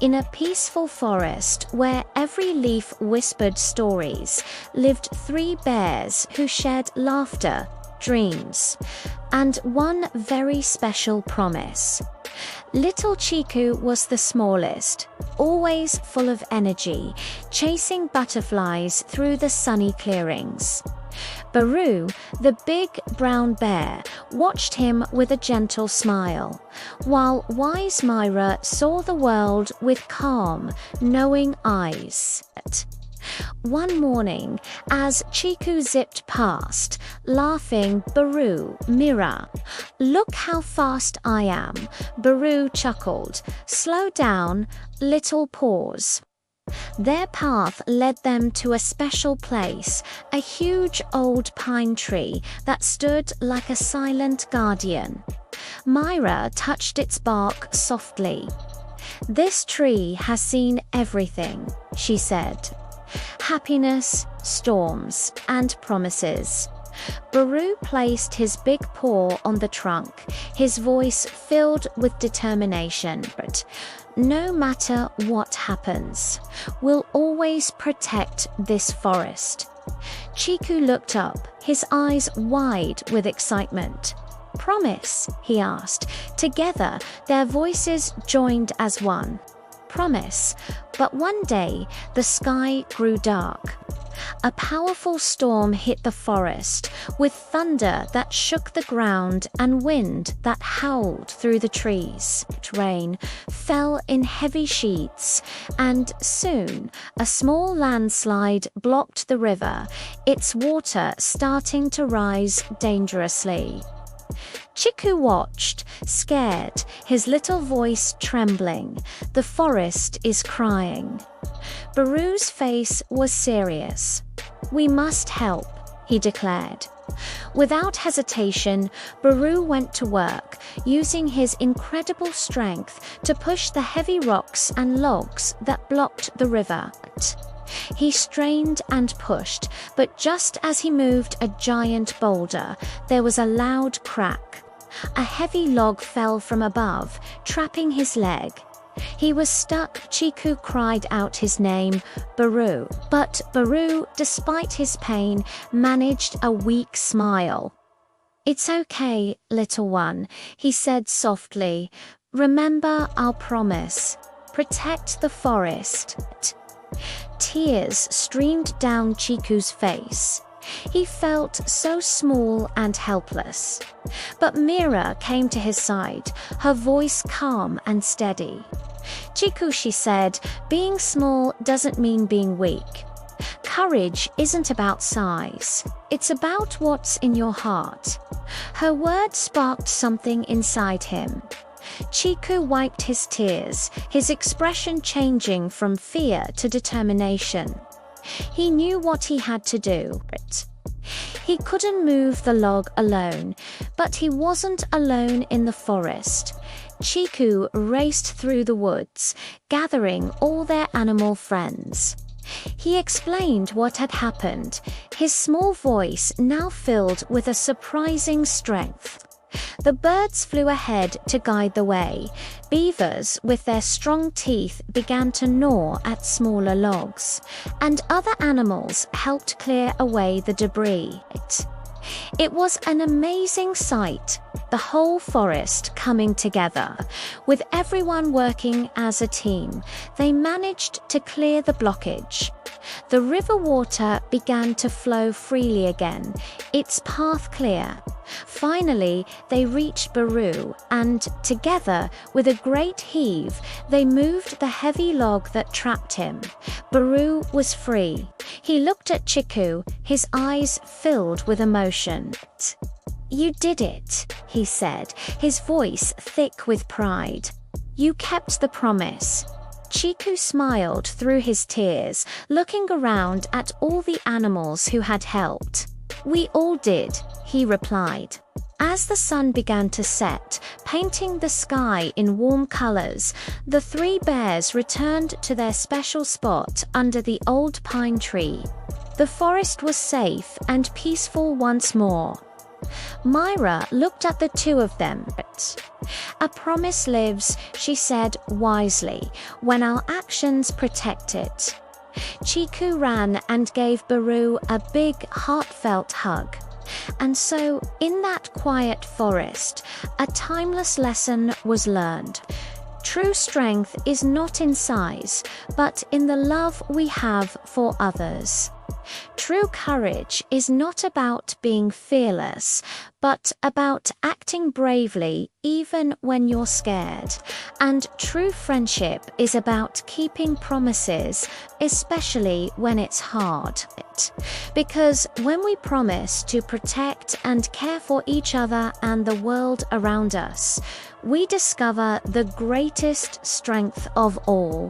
In a peaceful forest where every leaf whispered stories, lived three bears who shared laughter, dreams, and one very special promise. Little Chiku was the smallest, always full of energy, chasing butterflies through the sunny clearings. Baru, the big brown bear, watched him with a gentle smile, while wise Myra saw the world with calm, knowing eyes. One morning, as Chiku zipped past, laughing, Baru, Mira, "Look how fast I am," Baru chuckled. "Slow down, little pause." Their path led them to a special place, a huge old pine tree that stood like a silent guardian. Myra touched its bark softly. "This tree has seen everything," she said. "Happiness, storms, and promises." Baru placed his big paw on the trunk, his voice filled with determination. "But no matter what happens, we'll always protect this forest." Chiku looked up, his eyes wide with excitement. "Promise?" he asked. Together, their voices joined as one. "Promise." But one day, the sky grew dark. A powerful storm hit the forest, with thunder that shook the ground and wind that howled through the trees. Rain fell in heavy sheets, and soon a small landslide blocked the river, its water starting to rise dangerously. Chiku watched, scared, his little voice trembling. "The forest is crying." Baru's face was serious. "We must help," he declared. Without hesitation, Baru went to work, using his incredible strength to push the heavy rocks and logs that blocked the river. He strained and pushed, but just as he moved a giant boulder, there was a loud crack. A heavy log fell from above, trapping his leg. He was stuck. Chiku cried out his name, "Baru." But Baru, despite his pain, managed a weak smile. "It's okay, little one," he said softly. "Remember our promise. Protect the forest." Tears streamed down Chiku's face. He felt so small and helpless. But Mira came to his side, her voice calm and steady. "Chiku," she said, "being small doesn't mean being weak. Courage isn't about size. It's about what's in your heart." Her words sparked something inside him. Chiku wiped his tears, his expression changing from fear to determination. He knew what he had to do. He couldn't move the log alone, but he wasn't alone in the forest. Chiku raced through the woods, gathering all their animal friends. He explained what had happened, his small voice now filled with a surprising strength. The birds flew ahead to guide the way. Beavers, with their strong teeth, began to gnaw at smaller logs, and other animals helped clear away the debris. It was an amazing sight, the whole forest coming together. With everyone working as a team, they managed to clear the blockage. The river water began to flow freely again, its path clear. Finally, they reached Baru, and together, with a great heave, they moved the heavy log that trapped him. Baru was free. He looked at Chiku, his eyes filled with emotion. "You did it," he said, his voice thick with pride. "You kept the promise." Chiku smiled through his tears, looking around at all the animals who had helped. "We all did," he replied. As the sun began to set, painting the sky in warm colors, the three bears returned to their special spot under the old pine tree. The forest was safe and peaceful once more. Myra looked at the two of them. "A promise lives," she said wisely, "when our actions protect it." Chiku ran and gave Baru a big, heartfelt hug. And so, in that quiet forest, a timeless lesson was learned. True strength is not in size, but in the love we have for others. True courage is not about being fearless, but about acting bravely even when you're scared. And true friendship is about keeping promises, especially when it's hard. Because when we promise to protect and care for each other and the world around us, we discover the greatest strength of all.